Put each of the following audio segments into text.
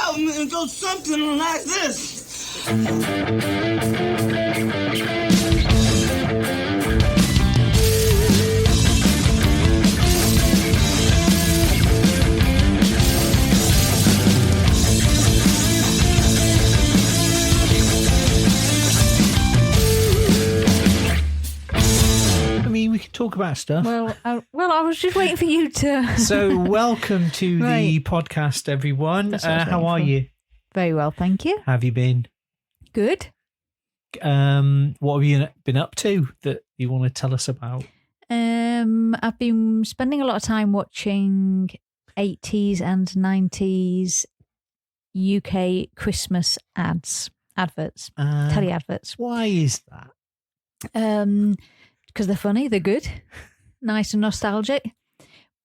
album, it goes something like this. We can talk about stuff. Well, I was just waiting for you to. So, welcome to the podcast, everyone. How are you? Very well, thank you. Have you been? Good. What have you been up to that you want to tell us about? I've been spending a lot of time watching 80s and 90s UK Christmas adverts, telly adverts. Why is that? Because they're funny, they're good, nice and nostalgic.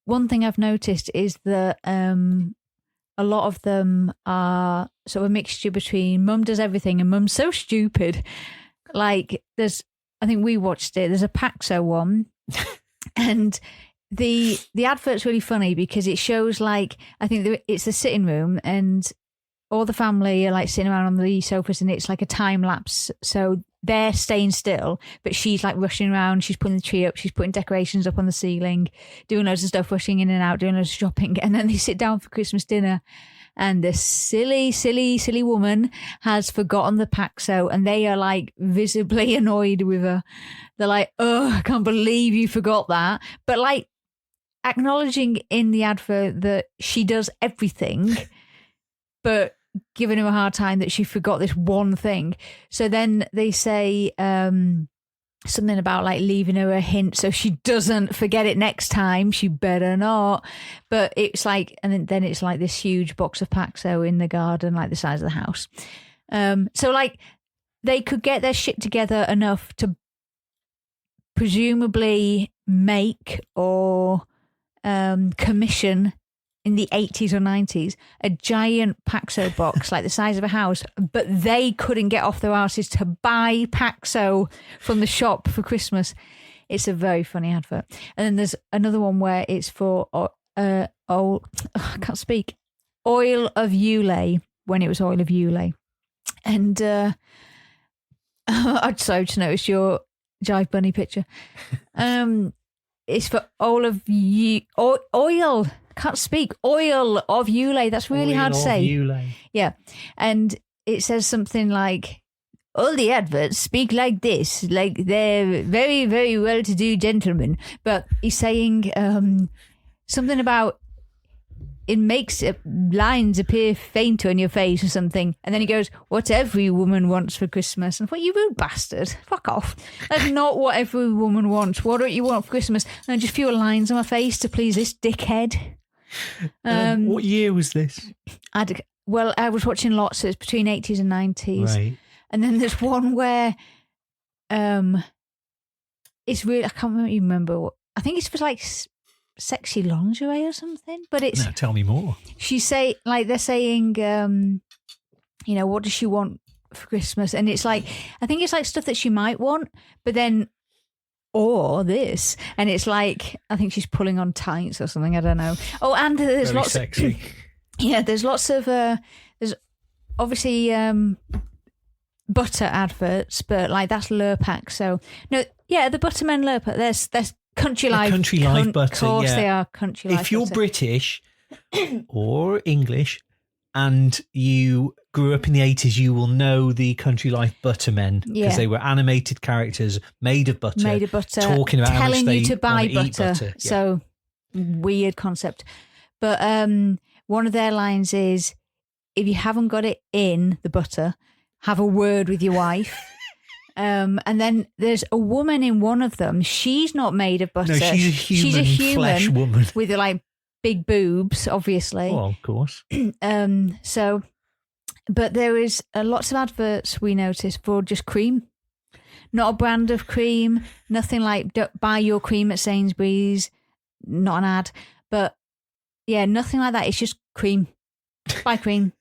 One thing I've noticed is that a lot of them are sort of a mixture between Mum Does Everything and Mum's So Stupid. Like I think we watched it, there's a Paxo one and the advert's really funny because it shows I think it's the sitting room and all the family are sitting around on the sofas and it's like a time lapse. So they're staying still, but she's rushing around. She's putting the tree up. She's putting decorations up on the ceiling, doing loads of stuff, rushing in and out, doing loads of shopping. And then they sit down for Christmas dinner and this silly woman has forgotten the Paxo and they are visibly annoyed with her. They're like, oh, I can't believe you forgot that. But acknowledging in the advert that she does everything, but giving her a hard time that she forgot this one thing. So then they say something about leaving her a hint so she doesn't forget it next time. She better not. But it's and then it's this huge box of Paxo in the garden, the size of the house. So they could get their shit together enough to presumably make or commission in the 80s or 90s, a giant Paxo box the size of a house, but they couldn't get off their arses to buy Paxo from the shop for Christmas. It's a very funny advert. And then there's another one where it's for I can't speak, Oil of Ulay, when it was Oil of Ulay. And I'd so to notice your Jive Bunny picture. It's for oil. Can't speak. Oil of Ulay. That's really hard to say. Ulay. Yeah. And it says something all the adverts speak like this, they're very, very well-to-do gentlemen. But he's saying something about it makes lines appear fainter on your face or something. And then he goes, what every woman wants for Christmas. And I thought, you rude bastard. Fuck off. That's not what every woman wants. What don't you want for Christmas? And just fewer lines on my face to please this dickhead. What year was this? I was watching lots, so it's between 80s and 90s. Right. And then there's one where it's really, I can't remember what, I think it's for sexy lingerie or something, but it's... No, tell me more. They're saying, what does she want for Christmas? And it's I think it's stuff that she might want, but then, or this, and it's I think she's pulling on tights or something, I don't know. Oh, and there's very lots sexy. Yeah, there's lots of, there's obviously butter adverts, but that's Lurpak, so, no, yeah, the Buttermen Lurpak, there's Country Life. Country Life butter, of course yeah. They are Country Life If you're butter. British or English and you grew up in the 80s, you will know the Country Life Buttermen because they were animated characters made of butter. Talking about how much telling they you to buy want to eat butter. Yeah. So, weird concept. But one of their lines is, if you haven't got it in the butter, have a word with your wife. And then there's a woman in one of them. She's not made of butter. No, she's a human flesh woman with big boobs, obviously. Well, of course. But there is lots of adverts we noticed for just cream. Not a brand of cream. Nothing don't buy your cream at Sainsbury's. Not an ad, but yeah, nothing like that. It's just cream. Buy cream.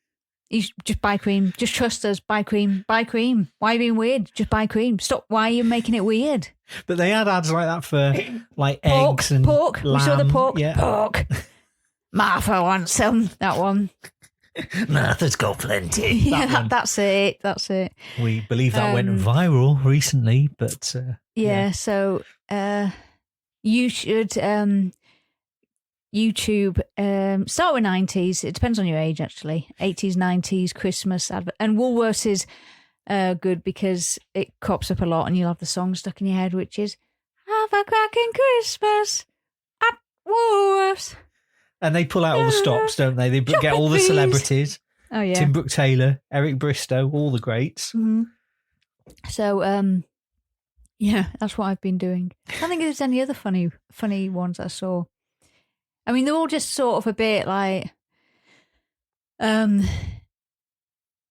You just buy cream. Just trust us. Buy cream. Buy cream. Why are you being weird? Just buy cream. Stop. Why are you making it weird? But they had ads like that for eggs and pork. lamb. We saw the pork. Yeah. Pork. Martha wants some. That one. Martha's got plenty. Yeah, that's it. That's it. We believe that went viral recently, but so you should YouTube start with 90s. It depends on your age, actually. 80s, 90s, Christmas advert, and Woolworths is good because it crops up a lot, and you'll have the song stuck in your head, which is "Have a cracking Christmas at Woolworths." And they pull out all the stops, don't they? They get all the celebrities. Oh yeah, Tim Brooke Taylor, Eric Bristow, all the greats. Mm-hmm. So yeah, that's what I've been doing. I don't think there's any other funny ones I saw. I mean, they're all just sort of a bit like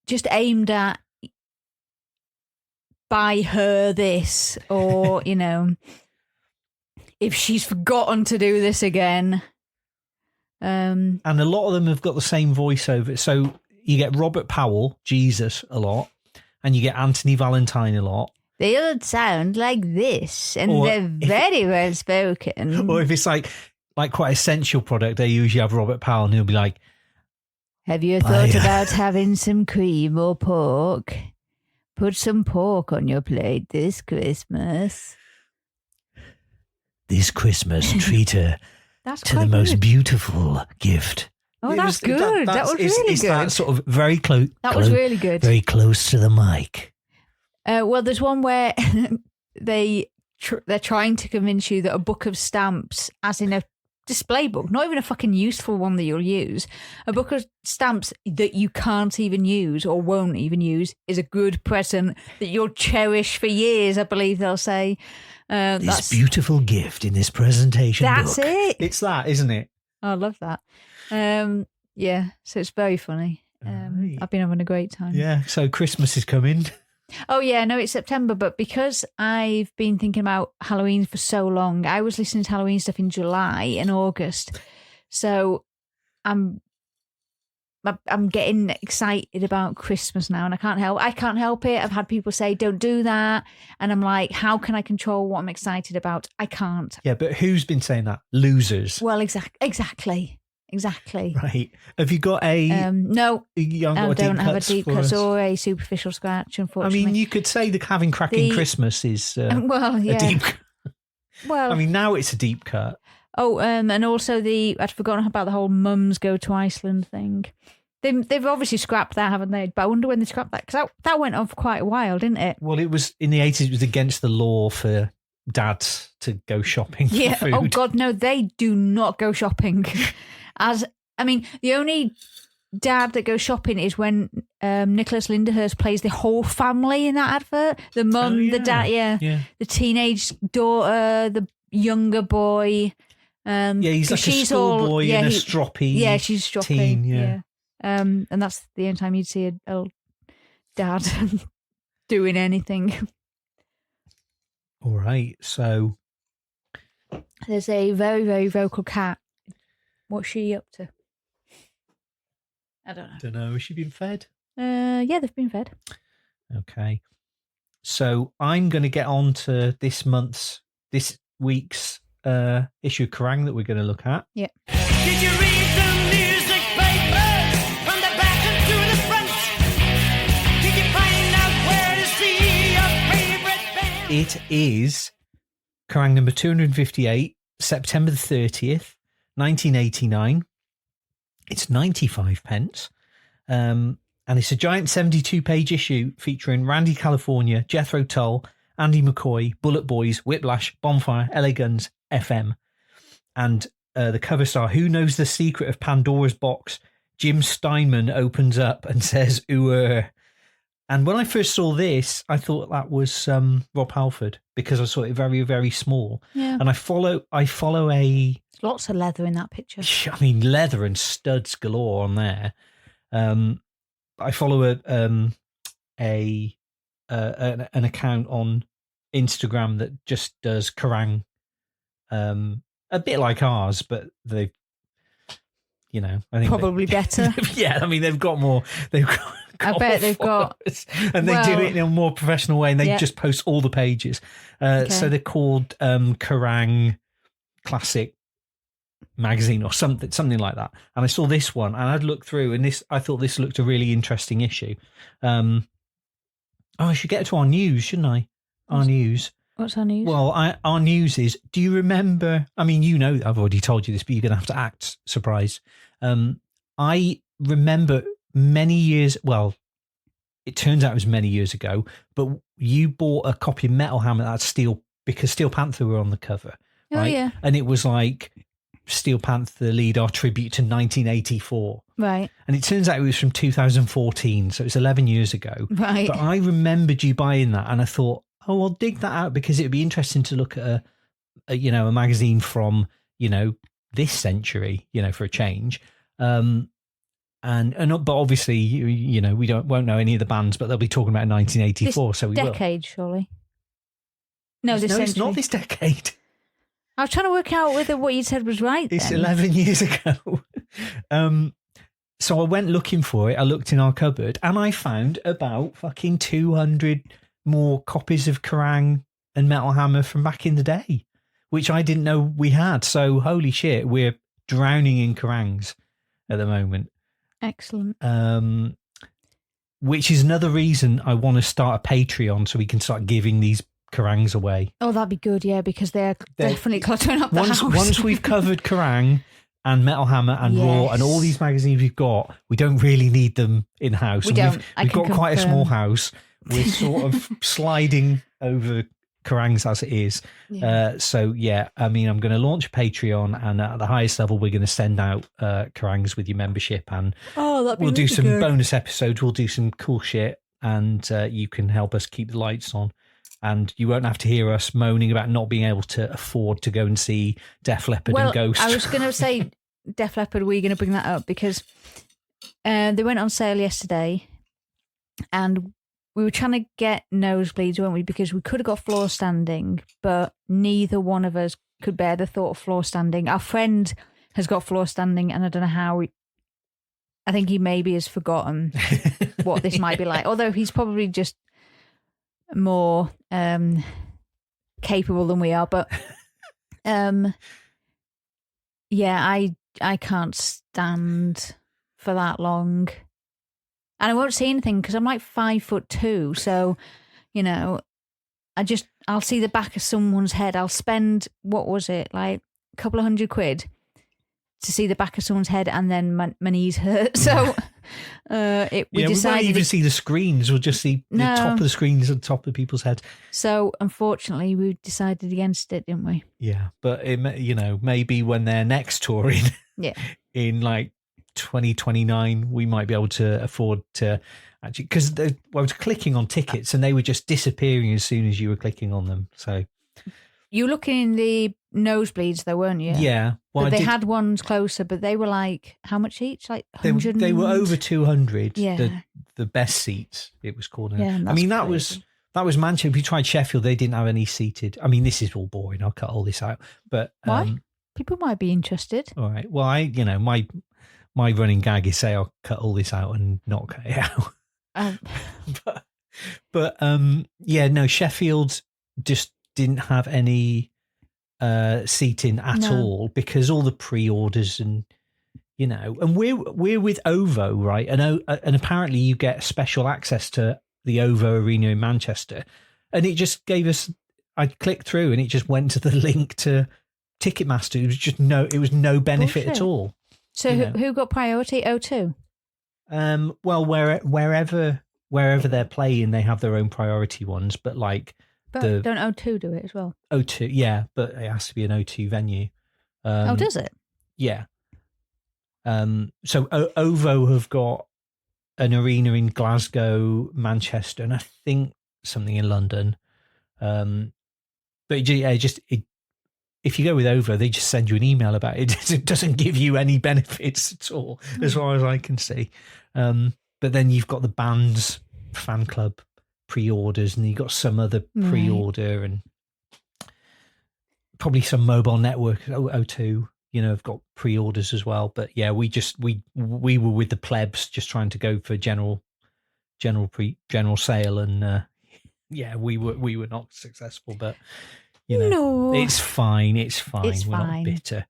just aimed at buy her this, or if she's forgotten to do this again. And a lot of them have got the same voiceover. So you get Robert Powell, Jesus, a lot, and you get Anthony Valentine a lot. They all sound like this, and they're very well spoken. Or if it's like quite a sensual product, they usually have Robert Powell, and he'll be like, "Have you thought about having some cream or pork? Put some pork on your plate this Christmas. This Christmas, treat her to the most beautiful gift." Oh, that's good. That was really good. That sort of very close. That was really good. Very close to the mic. Well, there's one where they're trying to convince you that a book of stamps, as in a display book, not even a fucking useful one that you'll use, a book of stamps that you can't even use or won't even use, is a good present that you'll cherish for years, I believe they'll say. This beautiful gift in this presentation book. That's it. It's that, isn't it? I love that. Yeah, so it's very funny. Right. I've been having a great time. Yeah, so Christmas is coming. Oh, yeah, no, it's September, but because I've been thinking about Halloween for so long, I was listening to Halloween stuff in July and August. So I'm getting excited about Christmas now, and I can't help it. I've had people say, "Don't do that." And I'm like, how can I control what I'm excited about? I can't. Yeah, but who's been saying that? Losers. Well, exactly. Right. Have you got a... No, I don't have a deep cut or a superficial scratch, unfortunately. I mean, you could say that having cracking Christmas is well, yeah. a deep cut. Well, I mean, now it's a deep cut. Oh, and also I'd forgotten about the whole mums go to Iceland thing. They've obviously scrapped that, haven't they? But I wonder when they scrapped that, because that went on for quite a while, didn't it? Well, it was in the 80s, it was against the law for dads to go shopping for food. Oh, God, no, they do not go shopping. The only dad that goes shopping is when Nicholas Lyndhurst plays the whole family in that advert. The mum, the dad, the teenage daughter, the younger boy. He's like a schoolboy in a stroppy. Yeah, she's stroppy. Teen, yeah. And that's the only time you'd see an old dad doing anything. All right, so there's a very, very vocal cat. What's she up to? I don't know. Has she been fed? Yeah, they've been fed. Okay. So I'm going to get on to this week's issue of Kerrang that we're going to look at. Yeah. Did you read the music papers from the back and to the front? Did you find out where to see your favorite band? It is Kerrang number 258, September the 30th, 1989. It's 95 pence. And it's a giant 72-page issue featuring Randy California, Jethro Tull, Andy McCoy, Bullet Boys, Whiplash, Bonfire, LA Guns, FM. And the cover star, who knows the secret of Pandora's box? Jim Steinman opens up and says, "Ooh." And when I first saw this, I thought that was Rob Halford, because I saw it very, very small. Yeah. And I follow a... There's lots of leather in that picture. I mean, leather and studs galore on there. I follow an account on Instagram that just does Kerrang, a bit like ours, but they, I think probably better. Yeah, I mean, they've got more. I bet they've got, and they do it in a more professional way, and they just post all the pages. So they're called Kerrang Classic magazine or something like that. And I saw this one, and I'd looked through, and I thought this looked a really interesting issue. I should get to our news, shouldn't I? Our news. What's our news? Well, our news is, do you remember, I mean, you know, I've already told you this, but you're going to have to act surprised. I remember many years, well, it turns out it was many years ago, but you bought a copy of Metal Hammer that had Steel, because Steel Panther were on the cover. Right? Oh, yeah. And it was like Steel Panther lead, our tribute to 1984. Right. And it turns out it was from 2014, so it's 11 years ago. Right. But I remembered you buying that, and I thought, oh, I'll dig that out, because it'd be interesting to look at a magazine from, this century, for a change. But obviously, we won't know any of the bands, but they'll be talking about 1984, so we will. Decade, surely. No, this century. It's not this decade. I was trying to work out whether what you said was right. It's 11 years ago. So I went looking for it. I looked in our cupboard, and I found about fucking 200 more copies of Kerrang and Metal Hammer from back in the day, which I didn't know we had. So holy shit, we're drowning in Kerrangs at the moment. Excellent. Which is another reason I want to start a Patreon, so we can start giving these Kerrangs away. Oh, that'd be good, yeah, because they're definitely cluttering up the house. Once we've covered Kerrang and Metal Hammer and Raw and all these magazines we've got, we don't really need them in house. We don't. We've got quite a small house. We're sort of sliding over Kerrangs as it is. Yeah. I'm going to launch a Patreon, and at the highest level, we're going to send out Kerrangs with your membership, and we'll do some bonus episodes. We'll do some cool shit, and you can help us keep the lights on. And you won't have to hear us moaning about not being able to afford to go and see Def Leppard and Ghost. I was going to say Def Leppard, were you going to bring that up? Because they went on sale yesterday, and we were trying to get nosebleeds, weren't we? Because we could have got floor standing, but neither one of us could bear the thought of floor standing. Our friend has got floor standing, and I don't know how. I think he maybe has forgotten what this might be like. Although he's probably just more capable than we are. But I can't stand for that long. And I won't see anything because I'm like 5'2". So, I'll see the back of someone's head. I'll spend, what was it, like a couple of £100 to see the back of someone's head, and then my knees hurt. So we decided. We won't even see the screens. We'll just see the top of the screens and the top of people's heads. So unfortunately, we decided against it, didn't we? Yeah, but maybe when they're next touring, in like 2029, we might be able to afford to actually, because I was clicking on tickets and they were just disappearing as soon as you were clicking on them. So you were looking in the nosebleeds though, weren't you? Yeah. Well, but they had ones closer, but they were like, how much each? Like 100? They were over 200. Yeah. The best seats, it was called. Yeah, I mean, that was Manchester. If you tried Sheffield, they didn't have any seated. I mean, this is all boring. I'll cut all this out. But why? People might be interested. All right. Well, my running gag is say I'll cut all this out and not cut it out. Sheffield just didn't have any seating at all, because all the pre-orders and we're with OVO, right? And apparently you get special access to the OVO Arena in Manchester, and it just gave us. I clicked through and it just went to the link to Ticketmaster. It was just no benefit at all. So who got priority? O2? Well, wherever they're playing, they have their own priority ones. But don't O2 do it as well? O2, yeah, but it has to be an O2 venue. Does it? Yeah. So OVO have got an arena in Glasgow, Manchester, and I think something in London. But if you go with OVO, they just send you an email about it. It doesn't give you any benefits at all, as far as I can see. But then you've got the band's fan club pre-orders, and you've got some other pre-order, and probably some mobile network, O2, have got pre-orders as well. But yeah, we were with the plebs, just trying to go for general sale, and we were not successful, but. No, it's fine. We're not bitter.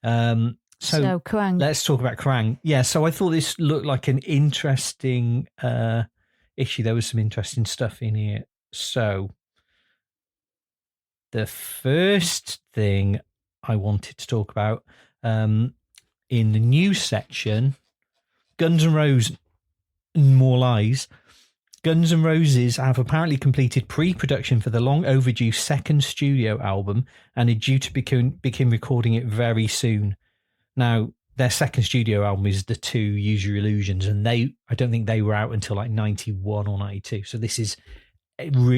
So Kerrang. Let's talk about Kerrang. Yeah, so I thought this looked like an interesting issue. There was some interesting stuff in here. So the first thing I wanted to talk about in the news section, Guns N' Roses, More Lies. Guns N' Roses have apparently completed pre-production for the long overdue second studio album and are due to begin recording it very soon. Now, their second studio album is the two Use Your Illusions, and I don't think they were out until like 91 or 92. So this is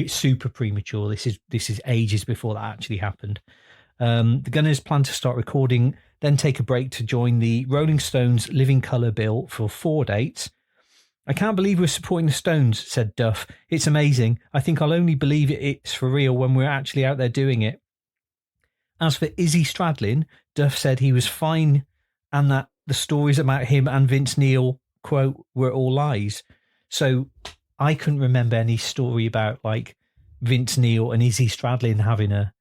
super premature. This is ages before that actually happened. The Gunners plan to start recording, then take a break to join the Rolling Stones Living Colour bill for 4 dates. I can't believe we're supporting the Stones, said Duff. It's amazing. I think I'll only believe it's for real when we're actually out there doing it. As for Izzy Stradlin, Duff said he was fine and that the stories about him and Vince Neil, quote, were all lies. So I couldn't remember any story about like Vince Neil and Izzy Stradlin having a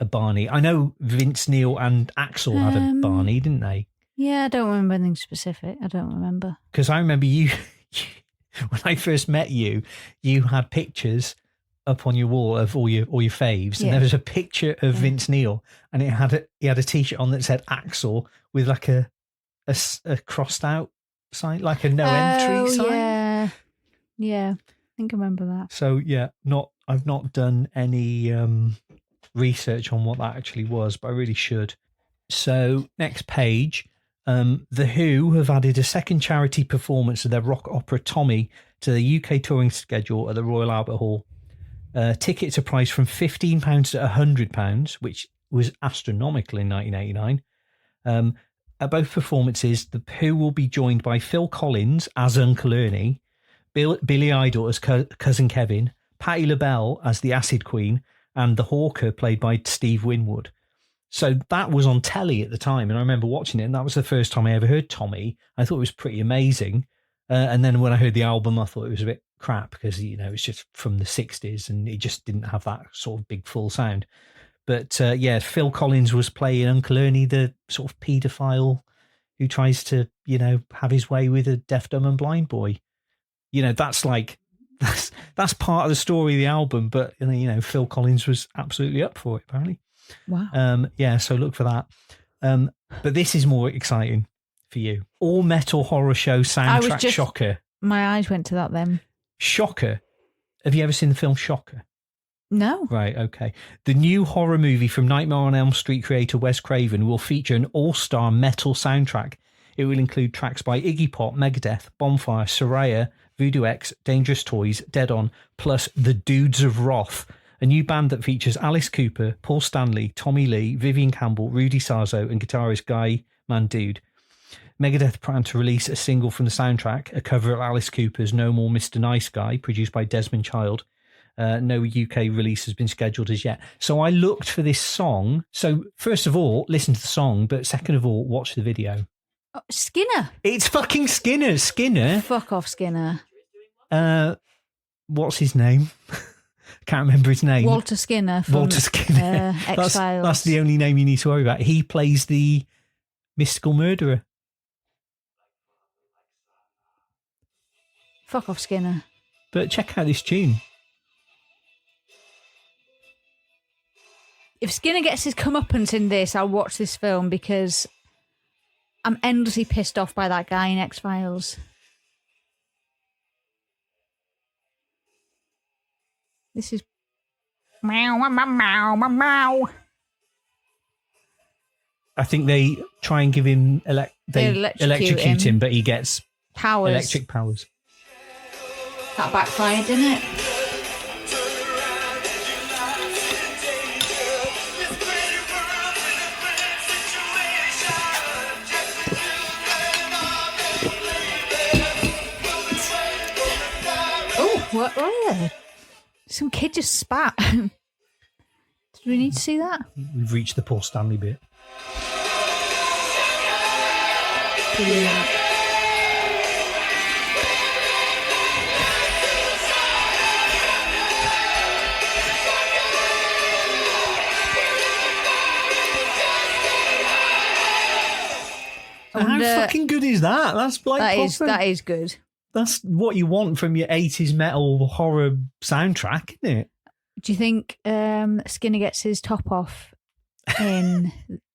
Barney. I know Vince Neil and Axl had a Barney, didn't they? Yeah, I don't remember anything specific. I don't remember. Because I remember you, when I first met you, you had pictures up on your wall of all your faves, and there was a picture of Vince Neil, and he had a t-shirt on that said Axl with like a crossed out sign, like a no entry sign. Yeah, I think I remember that. So yeah, I've not done any research on what that actually was, but I really should. So next page, The Who have added a second charity performance of their rock opera Tommy to the UK touring schedule at the Royal Albert Hall. Tickets are priced from £15 to £100, which was astronomical in 1989. At both performances, The Who will be joined by Phil Collins as Uncle Ernie, Billy Idol as Cousin Kevin, Patti LaBelle as the Acid Queen, and the Hawker played by Steve Winwood. So that was on telly at the time, and I remember watching it, and that was the first time I ever heard Tommy. I thought it was pretty amazing. And then when I heard the album, I thought it was a bit crap because, it's just from the 60s and it just didn't have that sort of big full sound. But Phil Collins was playing Uncle Ernie, the sort of paedophile who tries to, have his way with a deaf, dumb and blind boy. That's that's part of the story of the album, but Phil Collins was absolutely up for it, apparently. Wow. So look for that. But this is more exciting for you. All metal horror show soundtrack Shocker. My eyes went to that then. Shocker. Have you ever seen the film Shocker? No. Right, okay. The new horror movie from Nightmare on Elm Street creator Wes Craven will feature an all-star metal soundtrack. It will include tracks by Iggy Pop, Megadeth, Bonfire, Soraya, Voodoo X, Dangerous Toys, Dead On, plus The Dudes of Wrath, a new band that features Alice Cooper, Paul Stanley, Tommy Lee, Vivian Campbell, Rudy Sarzo, and guitarist Guy Mandude. Megadeth plan to release a single from the soundtrack, a cover of Alice Cooper's No More Mr. Nice Guy, produced by Desmond Child. No UK release has been scheduled as yet. So I looked for this song. So first of all, listen to the song, but second of all, watch the video. Oh, Skinner. It's fucking Skinner. Skinner. Fuck off, Skinner. What's his name? Can't remember his name. Walter Skinner from X-Files. That's the only name you need to worry about. He plays the mystical murderer. Fuck off, Skinner. But check out this tune. If Skinner gets his comeuppance in this, I'll watch this film because I'm endlessly pissed off by that guy in X-Files. This is meow, meow, meow, meow, meow. I think they try and give him they electrocute him, but he gets powers. Electric powers. That backfired, didn't it? Oh, what was it? Some kid just spat. Did we need to see that? We've reached the Paul Stanley bit. Brilliant. How fucking good is that? That's like that is good. That's what you want from your 80s metal horror soundtrack, isn't it? Do you think Skinner gets his top off in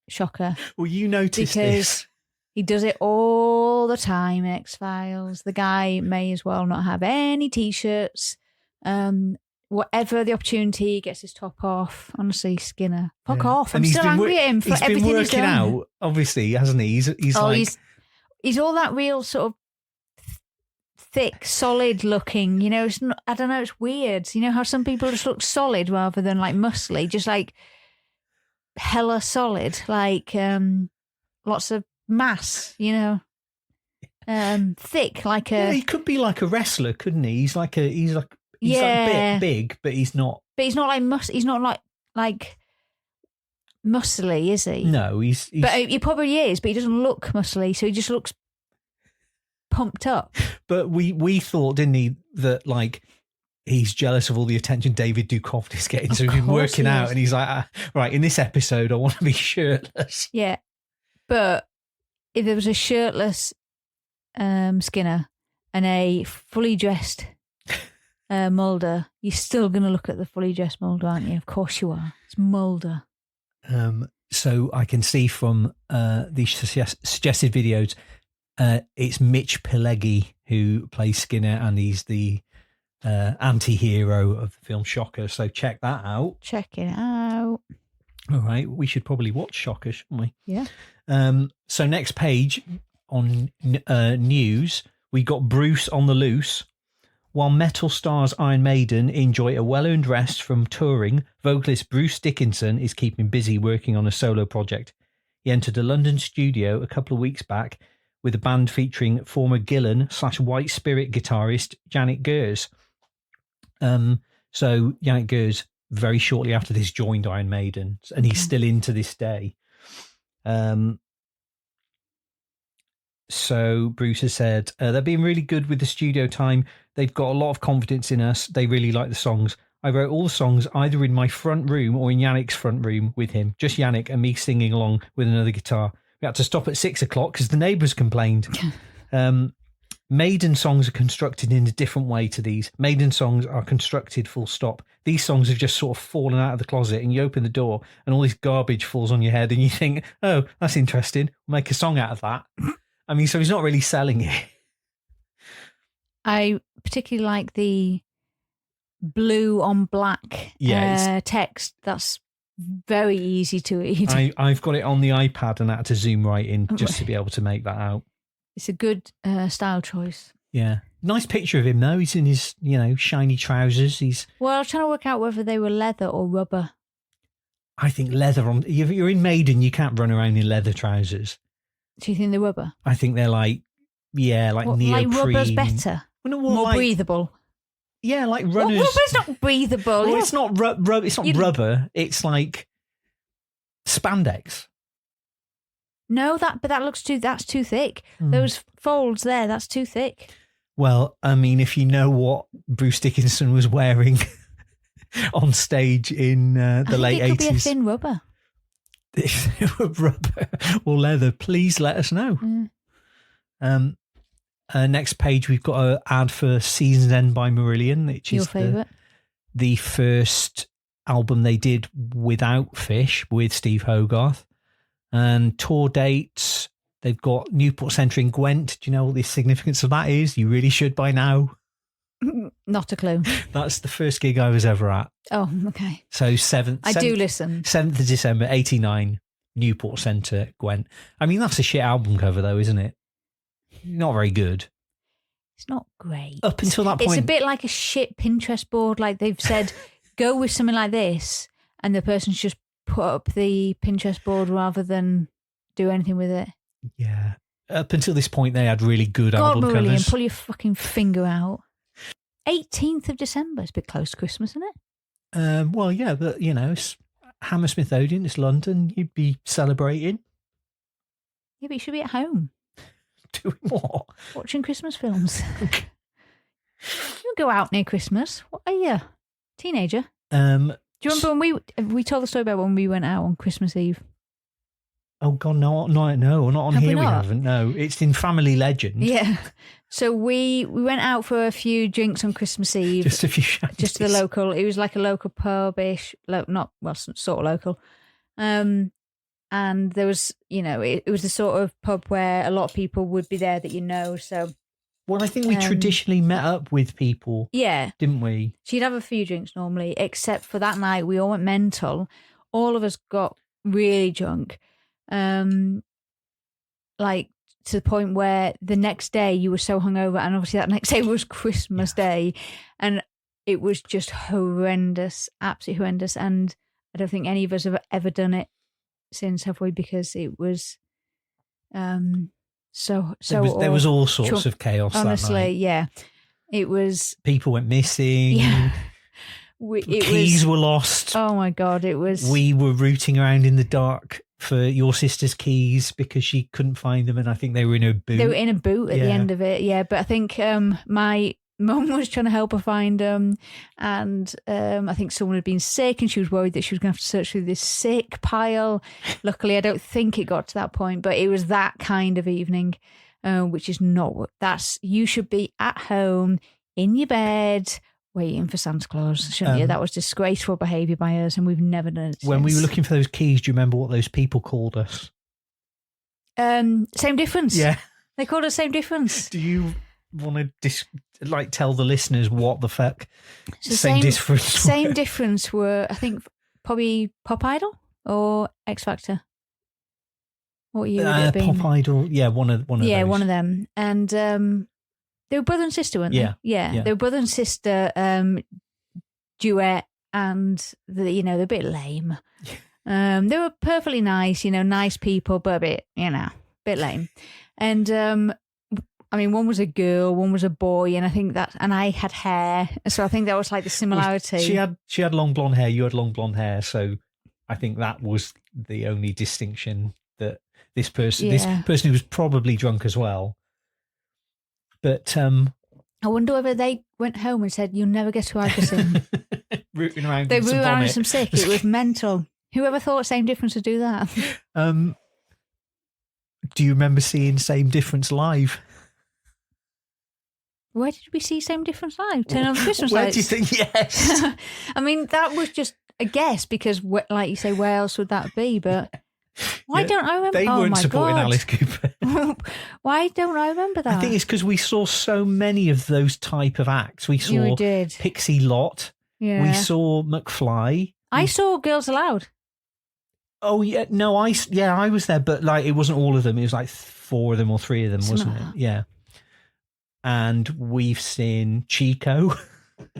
Shocker? Well, you noticed because this. He does it all the time in X-Files. The guy may as well not have any T-shirts. Whatever the opportunity, he gets his top off. Honestly, Skinner, fuck off. I'm still angry at him for everything he's done. He's been working out, obviously, hasn't he? He's all that real sort of thick, solid looking. You know, I don't know. It's weird. You know how some people just look solid rather than like muscly, just like hella solid, like lots of mass. You know, thick like a. Yeah, he could be like a wrestler, couldn't he? He's like a bit big, but he's not. But he's not like he's not like muscly, is he? No, he's. But he probably is, but he doesn't look muscly, so he just looks pumped up. But we thought, didn't he, that like he's jealous of all the attention David Duchovny is getting, so he's been working out, and he's like, right, in this episode, I want to be shirtless. Yeah, but if there was a shirtless Skinner and a fully dressed Mulder, you're still going to look at the fully dressed Mulder, aren't you? Of course you are. It's Mulder. So I can see from the suggested videos, it's Mitch Pileggi who plays Skinner, and he's the anti-hero of the film Shocker. So check that out. Check it out. All right, we should probably watch Shocker, shouldn't we? Yeah. So next page on news, we got Bruce on the loose. While metal stars Iron Maiden enjoy a well-earned rest from touring, vocalist Bruce Dickinson is keeping busy working on a solo project. He entered a London studio a couple of weeks back with a band featuring former Gillan/White Spirit guitarist Yannick Gers. So Yannick Gers, very shortly after this, joined Iron Maiden, and he's still in to this day. So Bruce has said, they're being really good with the studio time. They've got a lot of confidence in us. They really like the songs. I wrote all the songs either in my front room or in Yannick's front room with him. Just Yannick and me singing along with another guitar. We had to stop at 6 o'clock because the neighbours complained. Maiden songs are constructed in a different way to these. Maiden songs are constructed full stop. These songs have just sort of fallen out of the closet, and you open the door and all this garbage falls on your head and you think, oh, that's interesting. We'll make a song out of that. I mean, so he's not really selling it. I particularly like the blue on black text. That's very easy to read. I've got it on the iPad and I had to zoom right in just to be able to make that out. It's a good style choice. Yeah. Nice picture of him, though. He's in his, shiny trousers. Well, I was trying to work out whether they were leather or rubber. I think leather. If you're in Maiden, you can't run around in leather trousers. Do you think they're rubber? I think they're like neoprene. Like rubber's better. More breathable. Yeah, like runners. Rubber's not breathable. Well, it's not rubber. It's not rubber. It's like spandex. No, that's too thick. Those folds there, that's too thick. Well, I mean, if you know what Bruce Dickinson was wearing on stage in the late 80s. It could be a thin rubber. If it were rubber or leather, please let us know. Next page, we've got an ad for Season's End by Marillion, which Your is favourite. The first album they did without Fish, with Steve Hogarth. And tour dates, they've got Newport Centre in Gwent. Do you know what the significance of that is? You really should by now. Not a clue. That's the first gig I was ever at. Oh, okay. So 7th. I do listen. 7th of December, 89, Newport Centre, Gwent. I mean, that's a shit album cover though, isn't it? Not very good. It's not great. Up until that point. It's a bit like a shit Pinterest board. Like they've said, go with something like this, and the person's just put up the Pinterest board rather than do anything with it. Yeah. Up until this point, they had really good album Marillion, covers. Pull your fucking finger out. 18th of December. It's a bit close to Christmas, isn't it? Well, yeah, but, it's Hammersmith Odeon, it's London. You'd be celebrating. Yeah, but you should be at home. Doing what? Watching Christmas films. You don't go out near Christmas. What are you? Teenager? Do you remember when we told the story about when we went out on Christmas Eve? Oh God, no, not on here. We haven't. No, it's in Family Legend. Yeah. So we went out for a few drinks on Christmas Eve. Just a few shanties. Just the local. It was like a local pub-ish, sort of local. And there was, it was the sort of pub where a lot of people would be there that So. Well, I think we traditionally met up with people. Yeah. Didn't we? So you'd have a few drinks normally, except for that night we all went mental. All of us got really drunk. Like to the point where the next day you were so hungover, and obviously that next day was Christmas Day, and it was just horrendous, absolutely horrendous. And I don't think any of us have ever done it since, have we? Because it was so there was all sorts of chaos. Honestly, that night. Yeah, it was. People went missing. Yeah. Keys were lost. Oh my God, it was. We were rooting around in the dark for your sister's keys because she couldn't find them, and I think they were in a boot. They were in a boot at the end of it, yeah. But I think my mum was trying to help her find them, and I think someone had been sick, and she was worried that she was going to have to search through this sick pile. Luckily, I don't think it got to that point, but it was that kind of evening, which is not what you should be at home in your bed waiting for Santa Claus, shouldn't you? That was disgraceful behaviour by us, and we've never done it since. When we were looking for those keys, do you remember what those people called us? Same difference. Yeah. They called us Same Difference. Do you want to tell the listeners what the fuck so Same Difference Same Difference were, I think, probably Pop Idol or X Factor. What year would it have been? Pop Idol, yeah, one of those. Yeah, one of them. And they were brother and sister, weren't they? Yeah. They were brother and sister duet, and they're a bit lame. They were perfectly nice, nice people, but a bit, bit lame. And I mean, one was a girl, one was a boy, and I think and I had hair, so I think that was like the similarity. She had long blonde hair, you had long blonde hair, so I think that was the only distinction, that this person who was probably drunk as well. But I wonder whether they went home and said, "You'll never get to Iverson." Rooting around. They rooted around in some sick. It was mental. Whoever thought Same Difference would do that? Do you remember seeing Same Difference live? Where did we see Same Difference live? Turn on the Christmas Where lights. do you think? Yes. I mean, that was just a guess because, like you say, where else would that be? But why don't I remember? They weren't supporting God. Alice Cooper. Why don't I remember that? I think it's because we saw so many of those type of acts. We saw Pixie Lott. Yeah. We saw McFly. I saw Girls Aloud. Oh yeah, no, I was there, but like it wasn't all of them. It was like 4 of them or 3 of them, wasn't it? Yeah. And we've seen Chico.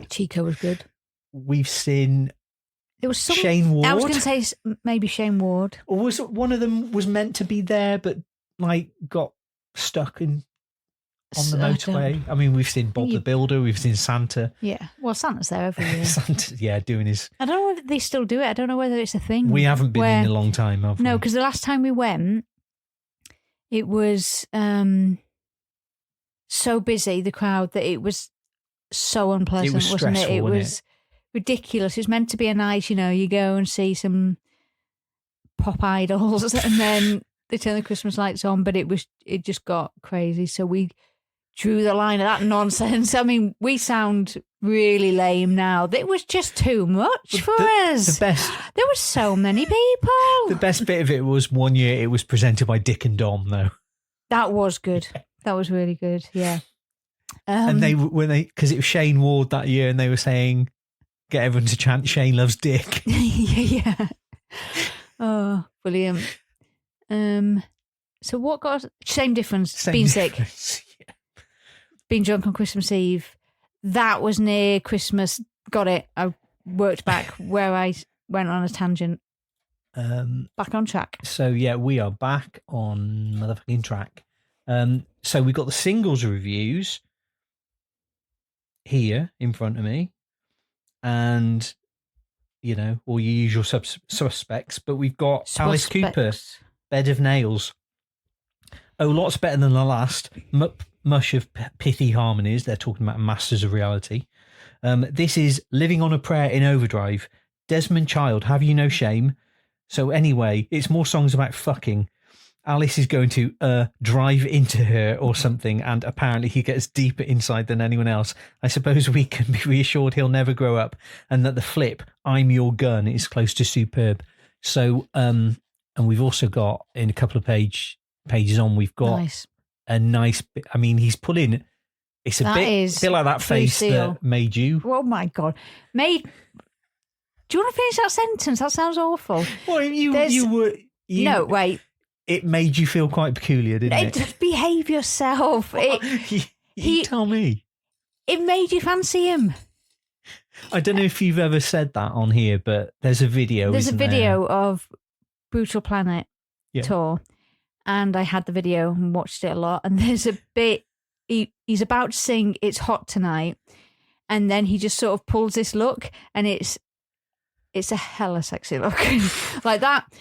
Chico was good. We've seen. There was some, Shane Ward. I was going to say maybe Shane Ward. Or was it one of them was meant to be there, but like got stuck on the motorway? I mean, we've seen Bob the Builder. We've seen Santa. Yeah. Well, Santa's there every year. Santa, doing his. I don't know whether they still do it. I don't know whether it's a thing. We haven't been in a long time, have we? No, because the last time we went, it was so busy, the crowd, that it was so unpleasant, it was wasn't it? It was ridiculous. It was meant to be a night, you go and see some pop idols and then they turn the Christmas lights on, but it just got crazy. So we drew the line of that nonsense. I mean, we sound really lame now. It was just too much for us. The best. There were so many people. The best bit of it was one year it was presented by Dick and Dom, though. That was good. That was really good. Yeah. And because it was Shane Ward that year, and they were saying, get everyone to chant "Shane loves Dick." yeah. Oh, brilliant. So what got Same Difference? Being sick. Yeah. Being drunk on Christmas Eve. That was near Christmas. Got it. I worked back where I went on a tangent. Back on track. So yeah, we are back on motherfucking track. So we got the singles reviews here in front of me, and all your usual suspects, but we've got Alice Cooper, Bed of Nails. Oh, lots better than the last. Mush of pithy harmonies. They're talking about Masters of Reality. This is Living on a Prayer in Overdrive. Desmond Child, Have You No Shame? So anyway, it's more songs about fucking. Alice is going to drive into her or something, and apparently he gets deeper inside than anyone else. I suppose we can be reassured he'll never grow up, and that the flip, I'm your gun, is close to superb. So, and we've also got, in a couple of pages on, we've got a nice bit. I mean, he's pulling, it's a bit like that face that made you. Oh my God. Do you want to finish that sentence? That sounds awful. Well, you were. No, wait. It made you feel quite peculiar, didn't it? Behave yourself. You tell me. It made you fancy him. I don't know if you've ever said that on here, but there's a video. There's a video of Brutal Planet tour, and I had the video and watched it a lot. And there's a bit he's about to sing "It's Hot Tonight," and then he just sort of pulls this look, and it's a hella sexy look like that.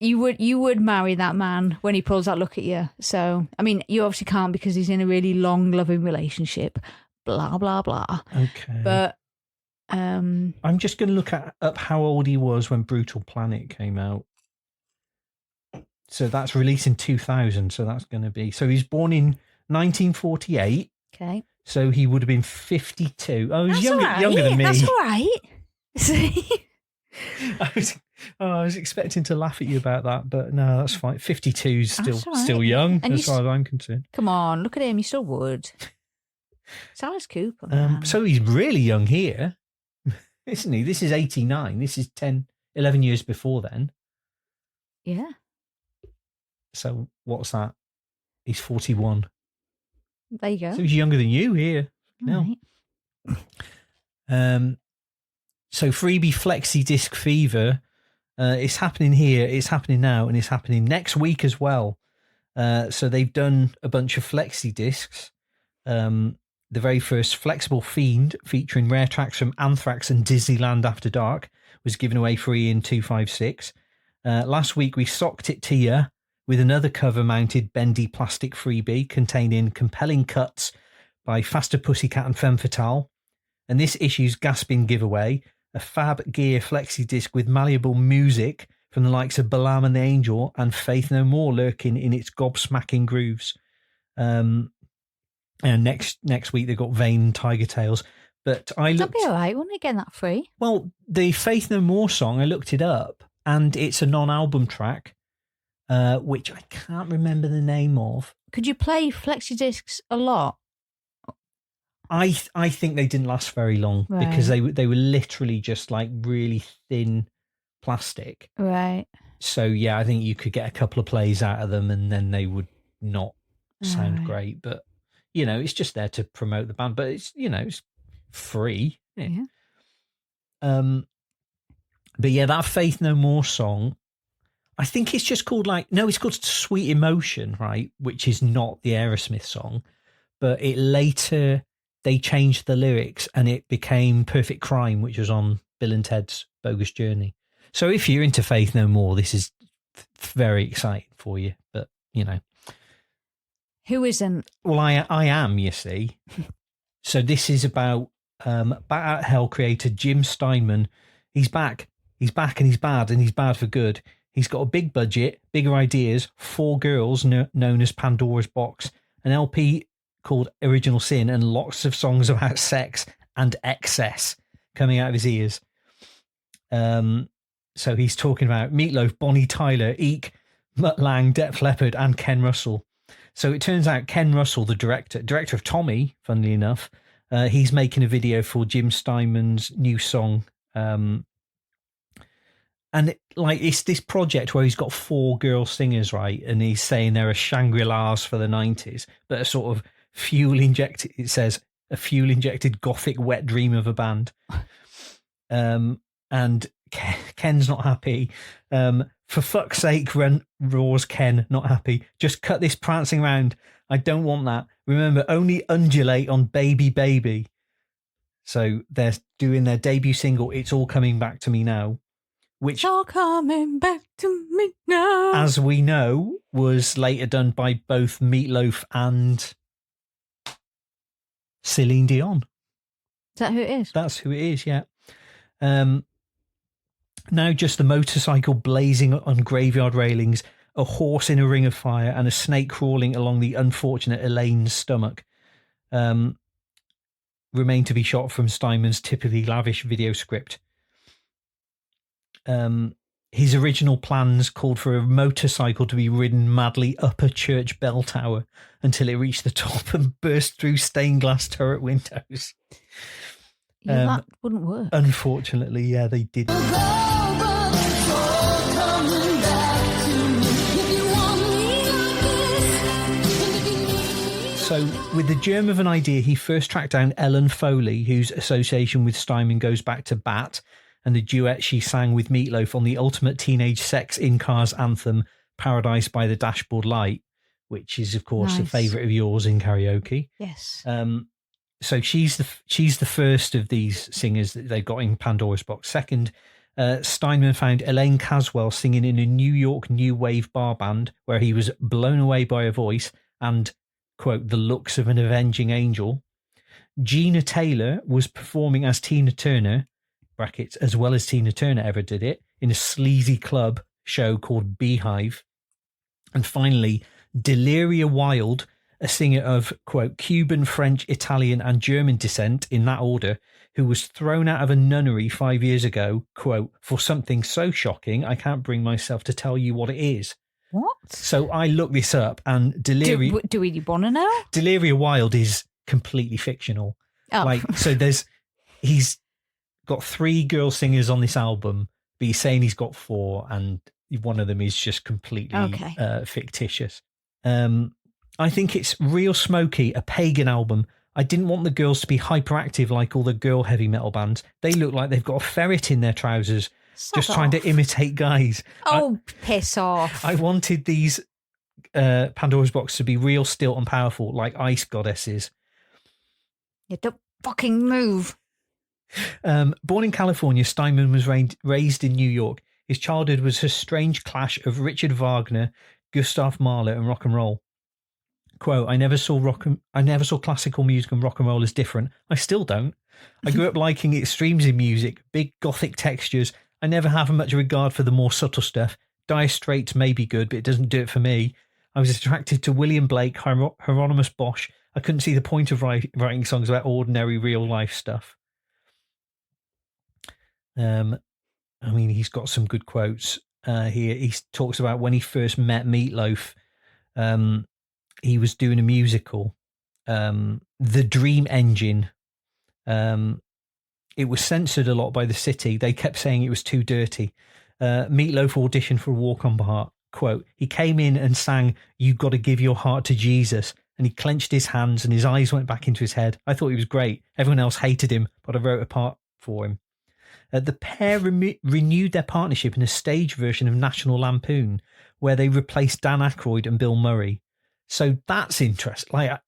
You would marry that man when he pulls that look at you. So, I mean, you obviously can't because he's in a really long, loving relationship. Blah, blah, blah. Okay. But I'm just going to look up how old he was when Brutal Planet came out. So that's released in 2000. So that's going to be... So he's born in 1948. Okay. So he would have been 52. Oh, he's younger than me. That's all right. I was expecting to laugh at you about that, but no, that's fine. 52 is still young, as far as I'm concerned. Come on, look at him. You still would. It's Alice Cooper. So he's really young here, isn't he? This is 89. This is 11 years before then. Yeah. So what's that? He's 41. There you go. So he's younger than you here. Right. So Freebie Flexi Disc Fever, it's happening here, it's happening now, and it's happening next week as well. So they've done a bunch of flexi discs. The very first Flexible Fiend, featuring rare tracks from Anthrax and Disneyland After Dark, was given away free in 256. Last week we socked it to you with another cover-mounted bendy plastic freebie containing compelling cuts by Faster Pussycat and Femme Fatale. And this issue's gasping giveaway, a Fab Gear flexi disc with malleable music from the likes of Balaam and the Angel and Faith No More lurking in its gobsmacking grooves. And next week they've got Vain and Tiger Tails. But I looked... That'd be all right, wouldn't it, getting that free? Well, the Faith No More song, I looked it up, and it's a non-album track, which I can't remember the name of. Could you play flexi discs a lot? I think they didn't last very long because they were literally just like really thin plastic. Right. So yeah, I think you could get a couple of plays out of them and then they would not sound great. But you know, it's just there to promote the band. But it's it's free. Yeah. But yeah, that Faith No More song, I think it's just called it's called Sweet Emotion, right? Which is not the Aerosmith song, but it later. They changed the lyrics and it became Perfect Crime, which was on Bill and Ted's Bogus Journey. So if you're into Faith No More, this is very exciting for you. But, Who isn't? Well, I am, you see. So this is about Bat Out Hell creator Jim Steinman. He's back. He's back and he's bad for good. He's got a big budget, bigger ideas, 4 girls known as Pandora's Box, an LP called Original Sin, and lots of songs about sex and excess coming out of his ears. So he's talking about Meatloaf, Bonnie Tyler, Eek, Mutt Lange, Def Leppard, and Ken Russell. So it turns out Ken Russell, the director of Tommy, funnily enough, he's making a video for Jim Steinman's new song. And it's this project where he's got 4 girl singers, right? And he's saying they're a Shangri-Las for the 90s, but a sort of fuel-injected, it says, a fuel-injected gothic wet dream of a band. And Ken's not happy. For fuck's sake, roars Ken, not happy. Just cut this prancing round. I don't want that. Remember, only undulate on Baby Baby. So they're doing their debut single, It's All Coming Back to Me Now, which, It's all coming back to me now, as we know, was later done by both Meatloaf and Celine Dion. Is that who it is? That's who it is, yeah. Now just the motorcycle blazing on graveyard railings, a horse in a ring of fire, and a snake crawling along the unfortunate Elaine's stomach remain to be shot from Steinman's typically lavish video script. His original plans called for a motorcycle to be ridden madly up a church bell tower until it reached the top and burst through stained glass turret windows. Yeah, that wouldn't work. Unfortunately, yeah, they didn't. So, with the germ of an idea, he first tracked down Ellen Foley, whose association with Steinman goes back to Bat, and the duet she sang with Meatloaf on the ultimate teenage sex in-cars anthem, Paradise by the Dashboard Light, which is, of course, a favourite of yours in karaoke. Yes. So she's the first of these singers that they got in Pandora's Box. Second, Steinman found Elaine Caswell singing in a New York new wave bar band where he was blown away by her voice and, quote, the looks of an avenging angel. Gina Taylor was performing as Tina Turner, brackets, as well as Tina Turner ever did it, in a sleazy club show called Beehive. And finally, Deliria Wilde, a singer of, quote, Cuban, French, Italian and German descent, in that order, who was thrown out of a nunnery 5 years ago, quote, for something so shocking I can't bring myself to tell you what it is. What? So I looked this up, and Deliria... Do we want to know? Deliria Wilde is completely fictional. Oh. So he's got 3 girl singers on this album, but he's saying he's got 4, and one of them is just completely fictitious. I think it's real smoky, a pagan album. I didn't want the girls to be hyperactive like all the girl heavy metal bands. They look like they've got a ferret in their trousers, trying to imitate guys. Piss off. I wanted these Pandora's Box to be real, still and powerful, like ice goddesses. Yeah, don't fucking move. Born in California, Steinman was raised in New York. His childhood was a strange clash of Richard Wagner, Gustav Mahler, and rock and roll. Quote, I never saw classical music and rock and roll as different. I still don't. I grew up liking extremes in music, big gothic textures. I never have much regard for the more subtle stuff. Dire Straits may be good, but it doesn't do it for me. I was attracted to William Blake, Hieronymus Bosch. I couldn't see the point of writing songs about ordinary real life stuff. I mean, he's got some good quotes here. He talks about when he first met Meatloaf. He was doing a musical, The Dream Engine. It was censored a lot by the city. They kept saying it was too dirty. Meatloaf auditioned for a Walk on Heart. Quote, he came in and sang, "You got to give your heart to Jesus." And he clenched his hands and his eyes went back into his head. I thought he was great. Everyone else hated him, but I wrote a part for him. The pair renewed their partnership in a stage version of National Lampoon, where they replaced Dan Aykroyd and Bill Murray. So that's interesting. Like,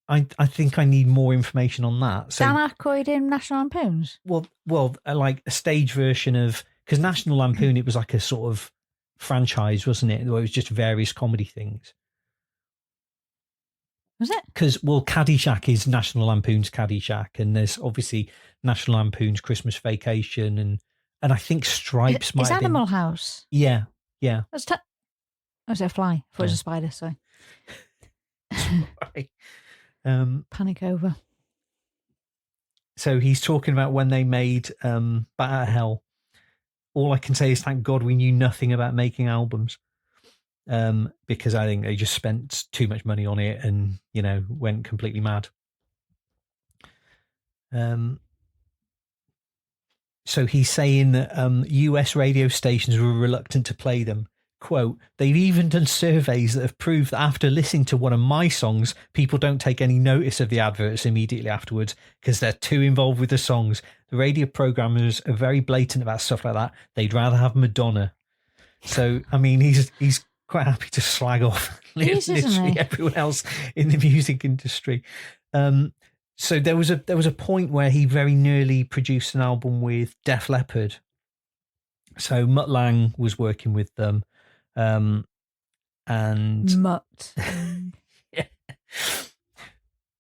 I think I need more information on that. So, Dan Aykroyd in National Lampoons? Well, like a stage version of, because National Lampoon, it was like a sort of franchise, wasn't it? Where it was just various comedy things. Was it? Because, well, Caddyshack is National Lampoon's Caddyshack, and there's obviously National Lampoon's Christmas Vacation, and I think Stripes might have been. Animal House? Yeah. Was it a fly? I thought it was a spider, sorry. Right. Panic over. So he's talking about when they made Bat Out of Hell. All I can say is thank God we knew nothing about making albums. Because I think they just spent too much money on it and, went completely mad. So he's saying that US radio stations were reluctant to play them. Quote, they've even done surveys that have proved that after listening to one of my songs, people don't take any notice of the adverts immediately afterwards because they're too involved with the songs. The radio programmers are very blatant about stuff like that. They'd rather have Madonna. So, I mean, he's quite happy to slag off literally everyone else in the music industry. So there was a point where he very nearly produced an album with Def Leppard. So Mutt Lange was working with them. And Mutt. Yeah.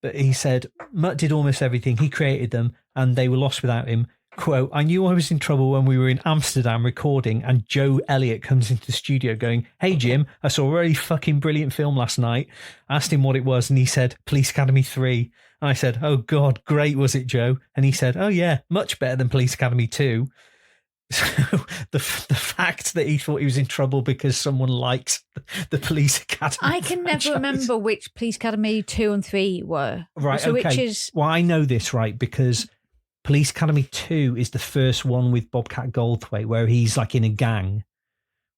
But he said Mutt did almost everything. He created them and they were lost without him. quote, I knew I was in trouble when we were in Amsterdam recording and Joe Elliott comes into the studio going, hey, Jim, I saw a really fucking brilliant film last night. I asked him what it was and he said, Police Academy 3. And I said, oh, God, great, was it, Joe? And he said, oh, yeah, much better than Police Academy 2. So the fact that he thought he was in trouble because someone likes the Police Academy I can never remember which Police Academy 2 and 3 were. Right, so okay. Which is... Well, I know this, right, because Police Academy 2 is the first one with Bobcat Goldthwait where he's like in a gang,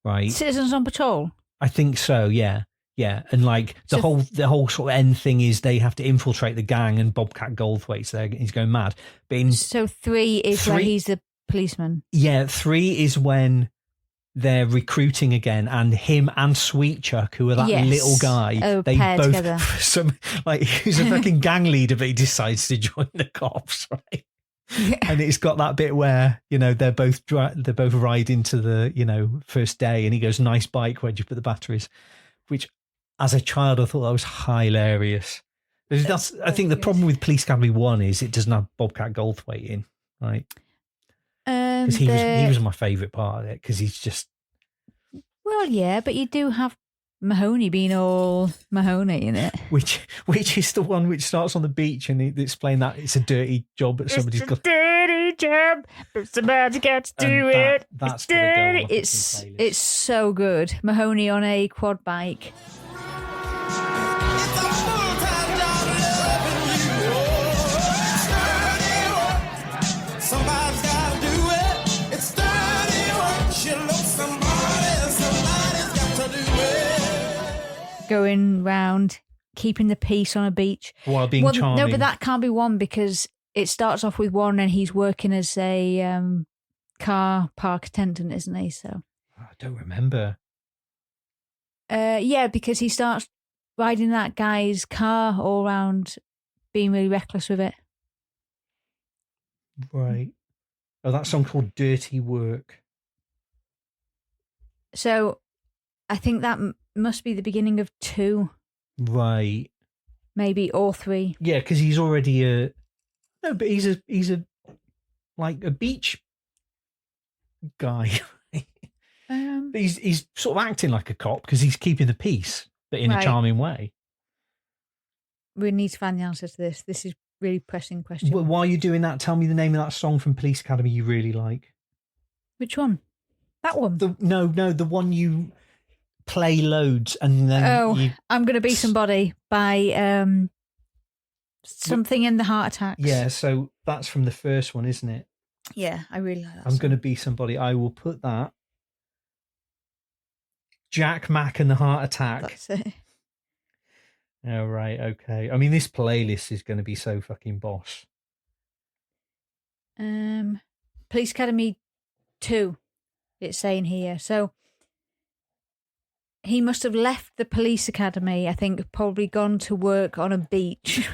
right? Citizens on Patrol? I think so, yeah. Yeah, and like the whole sort of end thing is they have to infiltrate the gang and Bobcat Goldthwait's there, he's going mad. But so 3 is where he's the policeman. Yeah, 3 is when they're recruiting again, and him and Sweet Chuck, who are that little guy, they both together. He's a fucking gang leader, but he decides to join the cops, right? Yeah. And it's got that bit where they're both ride into the first day, and he goes, "Nice bike. Where'd you put the batteries?" Which, as a child, I thought that was hilarious. I think the problem with Police Academy 1 is it doesn't have Bobcat Goldthwait in, right? Because he was my favourite part of it, because he's just... Well, yeah, but you do have Mahoney being all Mahoney in it. Which is the one which starts on the beach and it's playing that it's a dirty job, but somebody's got... It's a dirty job, but somebody's got to do it. That's dirty. It's so good. Mahoney on a quad bike. Going round, keeping the peace on a beach. While being charming. No, but that can't be 1 because it starts off with 1 and he's working as a car park attendant, isn't he? So I don't remember. Yeah, because he starts riding that guy's car all around, being really reckless with it. Right. Oh, that song called Dirty Work. So I think that must be the beginning of 2. Right. Maybe, or 3. Yeah, because he's already no, but he's a like a beach guy. But he's sort of acting like a cop because he's keeping the peace, but in a charming way. We need to find the answer to this. This is really pressing question. Well, while you're doing that, tell me the name of that song from Police Academy you really like. Which one? That one? The one you play loads and then I'm Gonna Be Somebody by something in the Heart Attacks. Yeah, so that's from the first one, isn't it? Yeah, I really like that I'm Gonna Be Somebody. I will put that. Jack Mack and the Heart Attack. That's it. Oh, right, okay. I mean, this playlist is going to be so fucking boss. Police Academy 2, it's saying here. So he must have left the police academy, I think, probably gone to work on a beach.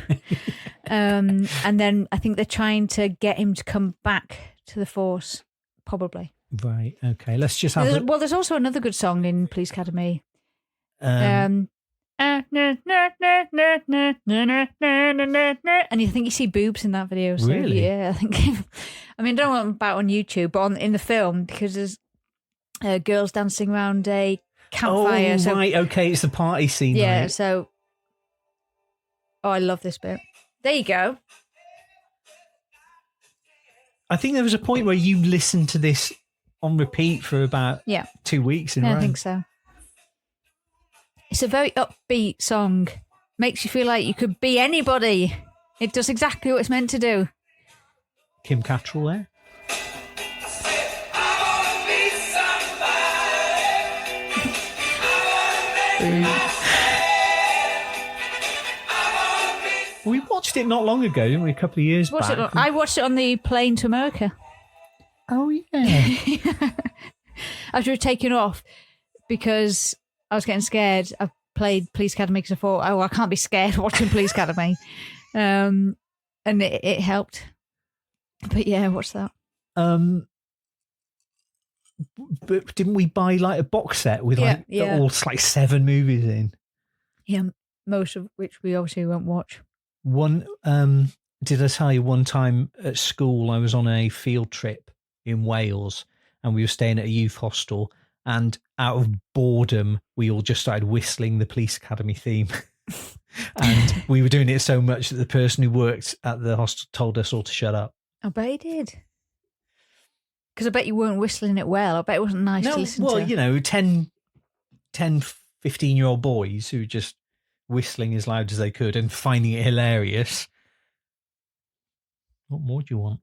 And then I think they're trying to get him to come back to the force, probably. Right, okay. Let's just have Well, there's also another good song in Police Academy. And you think you see boobs in that video. So, really? Yeah, I think. I mean, I don't know about on YouTube, but in the film, because there's girls dancing around a campfire. Oh, right, okay. It's the party scene. Yeah, right? so. Oh, I love this bit. There you go. I think there was a point where you listened to this on repeat for about 2 weeks in a row. I think so. It's a very upbeat song. Makes you feel like you could be anybody. It does exactly what it's meant to do. Kim Cattrall there. We watched it not long ago, didn't we? A couple of years back. I watched it on the plane to America. Oh, yeah. After we were taken off, because I was getting scared. I played Police Academy because I thought, I can't be scared watching Police Academy. And it helped. But yeah, what's that? But didn't we buy like a box set with all like 7 movies in? Yeah, most of which we obviously won't watch. One, did I tell you one time at school I was on a field trip in Wales and we were staying at a youth hostel, and out of boredom we all just started whistling the Police Academy theme. And we were doing it so much that the person who worked at the hostel told us all to shut up. I bet he did. Because I bet you weren't whistling it well. I bet it wasn't nice to listen to. Well, you know, 10, 15-year-old boys who were just whistling as loud as they could and finding it hilarious. What more do you want?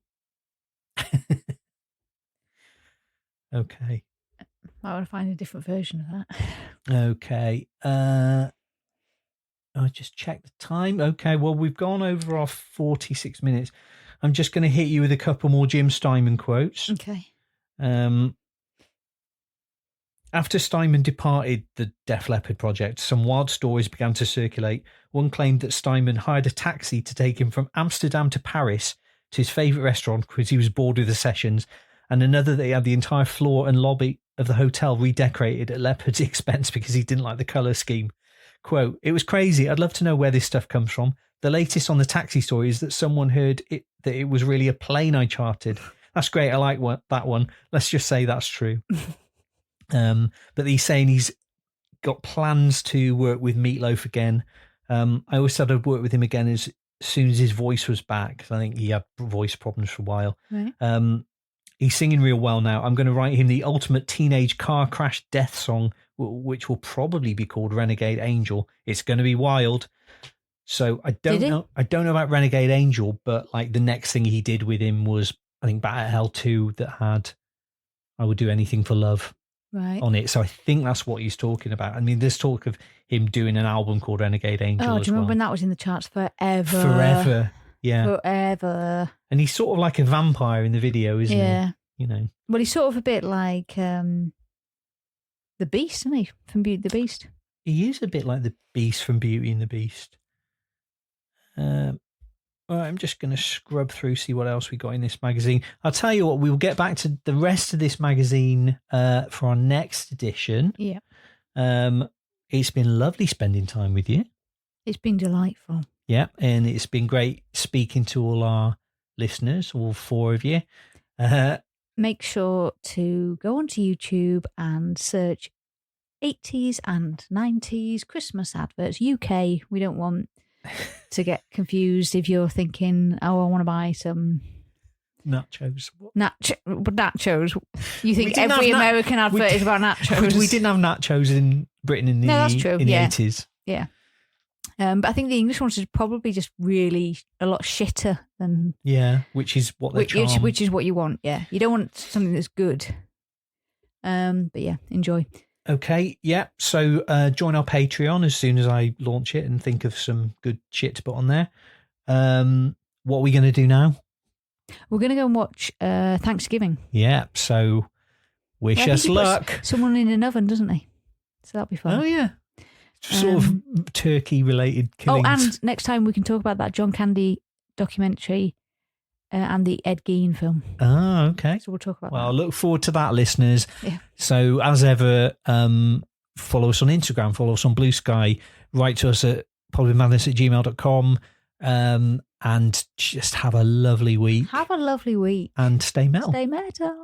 Okay. I want to find a different version of that. Okay. I just checked the time. Okay, well, we've gone over our 46 minutes. I'm just going to hit you with a couple more Jim Steinman quotes. Okay. After Steinman departed the Def Leppard project, some wild stories began to circulate. One claimed that Steinman hired a taxi to take him from Amsterdam to Paris to his favourite restaurant because he was bored with the sessions, and another that he had the entire floor and lobby of the hotel redecorated at Leppard's expense because he didn't like the colour scheme. Quote, "It was crazy. I'd love to know where this stuff comes from. The latest on the taxi story is that someone heard that it was really a plane I chartered. That's great. I like that one. Let's just say that's true." But he's saying he's got plans to work with Meatloaf again. I always said I'd work with him again as soon as his voice was back, because I think he had voice problems for a while. Right. He's singing real well now. I'm going to write him the ultimate teenage car crash death song, which will probably be called Renegade Angel. It's going to be wild. So I don't know about Renegade Angel, but like the next thing he did with him was, I think, Bat at Hell 2 that had I Would Do Anything for Love on it. So I think that's what he's talking about. I mean, there's talk of him doing an album called Renegade Angel. Oh, do you remember when that was in the charts forever? Forever. Yeah. Forever. And he's sort of like a vampire in the video, isn't he? You know. Well, he's sort of a bit like the Beast, isn't he? From Beauty and the Beast. He is a bit like the Beast from Beauty and the Beast. All right, I'm just going to scrub through, see what else we got in this magazine. I'll tell you what, we'll get back to the rest of this magazine for our next edition. Yeah. It's been lovely spending time with you. It's been delightful. Yeah, and it's been great speaking to all our listeners, all 4 of you. Make sure to go onto YouTube and search 80s and 90s Christmas adverts, UK. We don't want to get confused if you're thinking, oh, I want to buy some nachos. Nachos. You think every American advert is about nachos? We didn't have nachos in Britain in the, that's true. in the 80s. Yeah. But I think the English ones is probably just really a lot shitter than... Yeah, which is what they charm. Which is what you want, yeah. You don't want something that's good. But yeah, enjoy. Okay, yeah. So join our Patreon as soon as I launch it and think of some good shit to put on there. What are we going to do now? We're going to go and watch Thanksgiving. Yeah, so wish us luck. Someone in an oven, doesn't he? So that'll be fun. Oh, yeah. Sort of turkey-related killings. Oh, and next time we can talk about that John Candy documentary and the Ed Gein film. Oh, okay. So we'll talk about that. Well, I look forward to that, listeners. Yeah. So, as ever, follow us on Instagram, follow us on Blue Sky, write to us at probablymadness@gmail.com, and just have a lovely week. Have a lovely week. And stay metal. Stay metal.